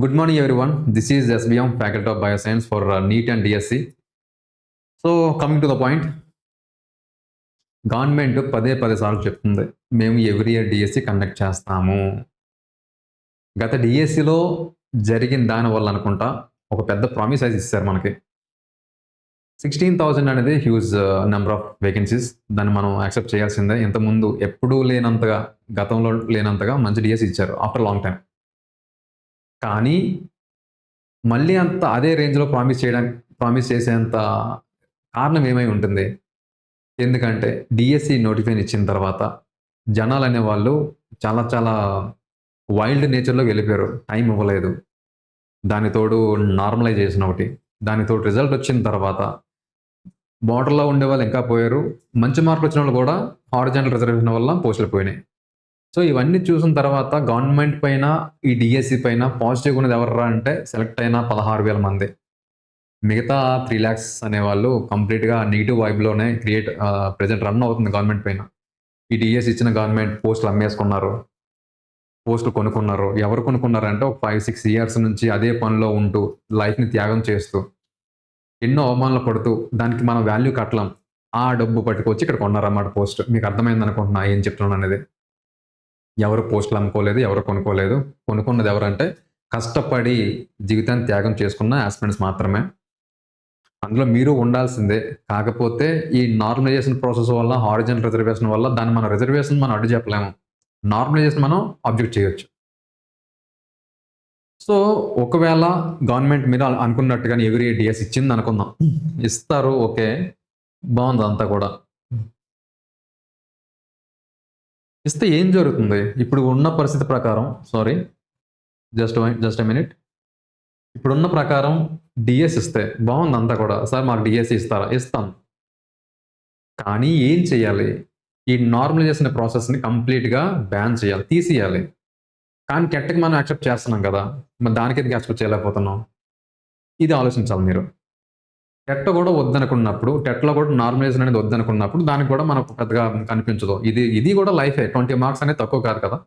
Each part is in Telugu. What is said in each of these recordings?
Good morning, everyone. This is SBM, Faculty of Bioscience for NEET and DSC. So, coming to the point, government పదే సార్లు చెప్తుంది మేము ఎవ్రీ ఇయర్ డిఎస్సి కండక్ట్ చేస్తాము. గత డిఎస్సిలో జరిగిన దానివల్ల అనుకుంటా ఒక పెద్ద ప్రామిస్ అయితే ఇస్తారు మనకి. 16,000 అనేది హ్యూజ్ నెంబర్ ఆఫ్ వేకెన్సీస్. దాన్ని మనం యాక్సెప్ట్ చేయాల్సిందే. ఇంతకుముందు ఎప్పుడూ లేనంతగా, గతంలో లేనంతగా మంచి డిఎస్సి ఇచ్చారు ఆఫ్టర్ లాంగ్ టైం. కానీ మళ్ళీ అంత అదే రేంజ్లో ప్రామిస్ చేసేంత కారణం ఏమై ఉంటుంది? ఎందుకంటే డిఎస్సి నోటిఫికేషన్ ఇచ్చిన తర్వాత జనాలు అనేవాళ్ళు చాలా వైల్డ్ నేచర్లోకి వెళ్ళిపోయారు. టైం ఇవ్వలేదు. దానితోడు నార్మలైజేషన్ ఒకటి, దానితోడు రిజల్ట్ వచ్చిన తర్వాత బార్డర్లో ఉండే వాళ్ళు ఇంకా పోయారు. మంచి మార్కులు వచ్చిన వాళ్ళు కూడా హారిజాంటల్ రిజర్వేషన్ వల్ల పోస్టులు పోయినాయి. సో ఇవన్నీ చూసిన తర్వాత గవర్నమెంట్ పైన, ఈ డిఎస్సి పైన పాజిటివ్గా ఉన్నది ఎవర్రా అంటే సెలెక్ట్ అయిన 16,000 మంది. మిగతా 3 lakhs అనేవాళ్ళు కంప్లీట్గా నెగిటివ్ వైబ్లోనే ప్రెజెంట్ రన్ అవుతుంది గవర్నమెంట్ పైన. ఈ డిఎస్ ఇచ్చిన గవర్నమెంట్ పోస్టులు అమ్మేసుకున్నారు, పోస్టులు కొనుక్కున్నారు. ఎవరు కొనుక్కున్నారంటే ఒక 5-6 years నుంచి అదే పనిలో ఉంటూ లైఫ్ని త్యాగం చేస్తూ ఎన్నో అవమానాలు పడుతూ దానికి మనం వాల్యూ కట్టలేం. ఆ డబ్బు పట్టుకొచ్చి ఇక్కడ కొన్నారన్నమాట పోస్ట్. మీకు అర్థమైంది అనుకుంటున్నా ఏం చెప్తున్నాను అనేది. ఎవరు పోస్టులు అమ్ముకోలేదు, ఎవరు కొనుక్కోలేదు. కొనుక్కున్నది ఎవరంటే కష్టపడి జీవితాన్ని త్యాగం చేసుకున్న ఆస్పిరెంట్స్ మాత్రమే. అందులో మీరు ఉండాల్సిందే. కాకపోతే ఈ నార్మలైజేషన్ ప్రాసెస్ వల్ల, హారిజాంటల్ రిజర్వేషన్ వల్ల దాన్ని మన రిజర్వేషన్ మనం అడ్డు చెప్పలేము. నార్మలైజేషన్ మనం ఆబ్జెక్ట్ చేయొచ్చు. సో ఒకవేళ గవర్నమెంట్ మీరు అనుకున్నట్టుగానే ఎవ్రీ డిఎస్ ఇచ్చింది అనుకుందాం. ఇస్తారు, ఓకే, బాగుంది అంతా కూడా. ఇస్తే ఏం జరుగుతుంది? ఇప్పుడు ఉన్న పరిస్థితి ప్రకారం, సారీ జస్ట్ ఎ మినిట్. ఇప్పుడున్న ప్రకారం డిఎస్ ఇస్తే బాగుంది అంతా కూడా. సార్ మాకు డిఎస్సి ఇస్తారా? ఇస్తాం. కానీ ఏం చేయాలి? ఈ నార్మలైజేషన్ ప్రాసెస్ని కంప్లీట్గా బ్యాన్ చేయాలి, తీసేయాలి. కానీ టెట్కి మనం యాక్సెప్ట్ చేస్తున్నాం కదా, మరి దానికి ఎందుకు యాక్సెప్ట్ చేయలేకపోతున్నాం? ఇది ఆలోచించాలి మీరు. టెట్ కూడా వద్దనుకున్నప్పుడు, టెట్లో కూడా నార్మలైజేషన్ అనేది వద్దనుకున్నప్పుడు దానికి కూడా మనకు పెద్దగా కనిపించదు. ఇది కూడా లైఫే. 20 marks అనేది తక్కువ కాదు కదా.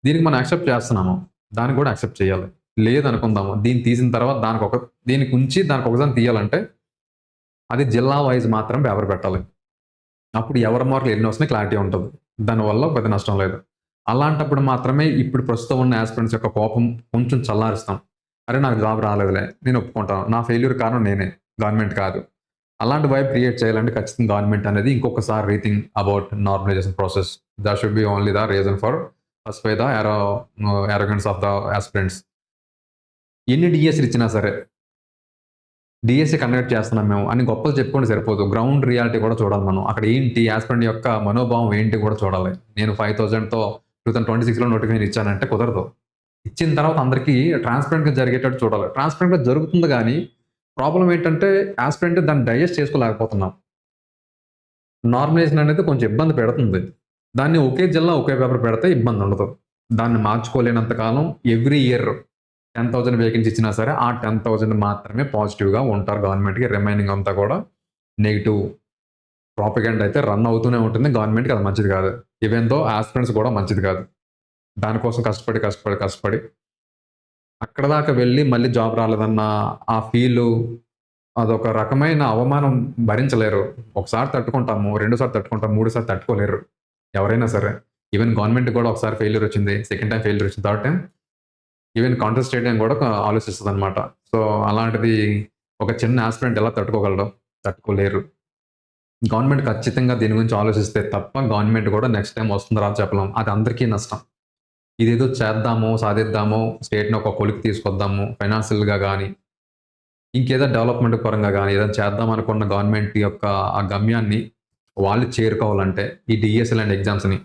దీనికి మనం యాక్సెప్ట్ చేస్తున్నాము, దానికి కూడా యాక్సెప్ట్ చేయాలి. లేదనుకుందాము, దీన్ని తీసిన తర్వాత దీనికి ఉంచి దానికి ఒకసారి తీయాలంటే అది జిల్లా వైజ్ మాత్రం పేపర్ పెట్టాలి. అప్పుడు ఎవరి మార్కులు ఎన్ని వస్తున్నాయి క్లారిటీ ఉంటుంది. దానివల్ల పెద్ద నష్టం లేదు. అలాంటప్పుడు మాత్రమే ఇప్పుడు ప్రస్తుతం ఉన్న ఆస్పిరెంట్స్ యొక్క కోపం కొంచెం చల్లారుస్తాం. అరే నాకు జాబ్ రాలేదులే, నేను ఒప్పుకుంటాను, నా ఫెయిల్యూర్ కారణం నేనే, గవర్నమెంట్ కాదు. అలాంటి వైబ్ క్రియేట్ చేయాలంటే ఖచ్చితంగా గవర్నమెంట్ అనేది ఇంకొకసారి rethink about normalisation process. That should be only the reason for first by the arrogance of the aspirants. ఎన్ని డిఎస్సీలు ఇచ్చినా సరే, డిఎస్సి కండక్ట్ చేస్తున్నాం మేము అని గొప్పలు చెప్పుకుంటే సరిపోదు. గ్రౌండ్ రియాలిటీ కూడా చూడాలి మనం. అక్కడ ఏంటి ఆస్పిరెంట్ యొక్క మనోభావం ఏంటి కూడా చూడాలి. నేను 5,000తో 2026లో నోటిఫికేషన్ ఇచ్చానంటే కుదరదు. ఇచ్చిన తర్వాత అందరికీ ట్రాన్స్పరెంట్గా జరిగేటట్టు చూడాలి. ట్రాన్స్పరెంట్గా జరుగుతుంది, కానీ ప్రాబ్లం ఏంటంటే ఆస్పిరెంట్ దాన్ని డైజెస్ట్ చేసుకోలేకపోతున్నాం. నార్మలైజేషన్ అనేది కొంచెం ఇబ్బంది పెడుతుంది. దాన్ని ఒకే జిల్లా ఒకే పేపర్ పెడితే ఇబ్బంది ఉండదు. దాన్ని మార్చుకోలేనంత కాలం ఎవ్రీ ఇయర్ 10,000 వేకెన్సీ ఇచ్చినా సరే ఆ 10,000 మాత్రమే పాజిటివ్గా ఉంటారు గవర్నమెంట్కి. రిమైనింగ్ అంతా కూడా నెగిటివ్ ప్రాపగెండా అయితే రన్ అవుతూనే ఉంటుంది. గవర్నమెంట్కి అది మంచిది కాదు. ఈవెన్ దో ఆస్పిరెంట్స్ కూడా మంచిది కాదు. దానికోసం కష్టపడి అక్కడ దాకా వెళ్ళి మళ్ళీ జాబ్ రాలేదన్న ఆ ఫీలు, అదొక రకమైన అవమానం భరించలేరు. ఒకసారి తట్టుకుంటాము, 2సార్లు తట్టుకుంటాము, 3సార్లు తట్టుకోలేరు ఎవరైనా సరే. ఈవెన్ గవర్నమెంట్ కూడా ఒకసారి ఫెయిల్యూర్ వచ్చింది, సెకండ్ టైం ఫెయిల్యూర్ వచ్చింది, third time even contest stadium కూడా ఆలోచిస్తుంది అనమాట. సో అలాంటిది ఒక చిన్న ఆస్పిరెంట్ ఎలా తట్టుకోగలడు? తట్టుకోలేరు. గవర్నమెంట్ ఖచ్చితంగా దీని గురించి ఆలోచిస్తే తప్ప గవర్నమెంట్ కూడా నెక్స్ట్ టైం వస్తుందో రాదో చెప్పలేం. అది అందరికీ నష్టం. ఇదేదో చేద్దాము, సాధిద్దాము, స్టేట్ని ఒక కొలికి తీసుకొద్దాము, ఫైనాన్షియల్గా కానీ ఇంకేదో డెవలప్మెంట్ పరంగా కానీ ఏదైనా చేద్దాం అనుకున్న గవర్నమెంట్ యొక్క ఆ గమ్యాన్ని వాళ్ళు చేరుకోవాలంటే ఈ డిఎస్సి లాంటి ఎగ్జామ్స్ని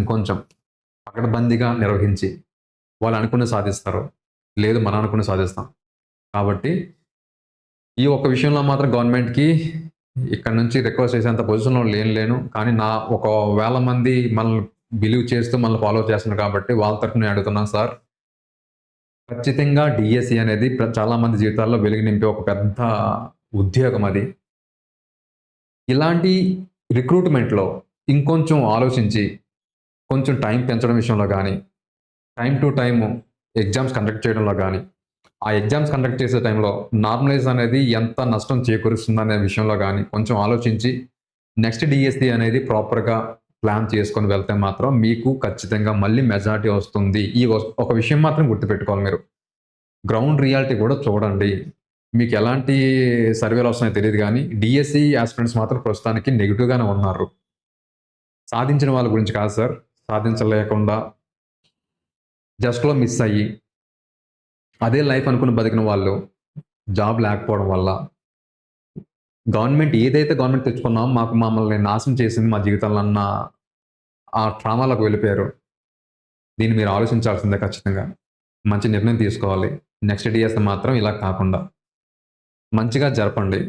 ఇంకొంచెం పకడ్బందీగా నిర్వహించి వాళ్ళు అనుకుని సాధిస్తారు. లేదు మనం అనుకుని సాధిస్తాం. కాబట్టి ఈ ఒక్క విషయంలో మాత్రం గవర్నమెంట్కి ఇక్కడ నుంచి రిక్వెస్ట్ చేసేంత పొజిషన్లో లేను. కానీ నా 1,000 మంది మనల్ని బిలీవ్ చేస్తూ మనల్ని ఫాలో చేస్తున్నారు కాబట్టి వాళ్ళ తరఫున అడుగుతున్నాను సార్, ఖచ్చితంగా డిఎస్సి అనేది చాలా మంది జీవితాల్లో వెలుగు నింపే ఒక పెద్ద ఉద్యోగం. అది ఇలాంటి రిక్రూట్మెంట్లో ఇంకొంచెం ఆలోచించి కొంచెం టైం పెంచడం విషయంలో కానీ, time to time exams conduct చేయడంలో కానీ, ఆ ఎగ్జామ్స్ కండక్ట్ చేసే టైంలో నార్మలైజ్ అనేది ఎంత నష్టం చేకూరుస్తుందనే విషయంలో కానీ కొంచెం ఆలోచించి నెక్స్ట్ డిఎస్సి అనేది ప్రాపర్‌గా ప్లాన్ చేసుకొని వెళ్తే మాత్రం మీకు ఖచ్చితంగా మళ్ళీ మెజారిటీ వస్తుంది. ఒక విషయం మాత్రం గుర్తుపెట్టుకోవాలి మీరు. గ్రౌండ్ రియాలిటీ కూడా చూడండి. మీకు ఎలాంటి సర్వేలు వస్తున్నాయో తెలీదు గానీ, డిఎస్సి యాస్పిరెంట్స్ మాత్రం ప్రస్తుతానికి నెగెటివ్‌గానే ఉన్నారు. సాధించిన వాళ్ళ గురించి కాదు సార్. సాధించలేకుండా జస్ట్‌లో మిస్ అయ్యి, అదే లైఫ్ అనుకుని బతికిన వాళ్ళు జాబ్ లేకపోవడం వల్ల, గవర్నమెంట్ తెచ్చుకున్నామో మమ్మల్ని నాశనం చేసింది మా జీవితాల్లో అన్న ఆ ట్రామాలోకి వెళ్ళిపోయారు. దీన్ని మీరు ఆలోచించాల్సిందే ఖచ్చితంగా. మంచి నిర్ణయం తీసుకోవాలి. నెక్స్ట్ డిఎస్‌ని మాత్రం ఇలా కాకుండా మంచిగా జరపండి.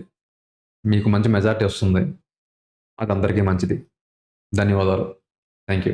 మీకు మంచి మెజారిటీ వస్తుంది. అది అందరికీ మంచిది. ధన్యవాదాలు. Thank you.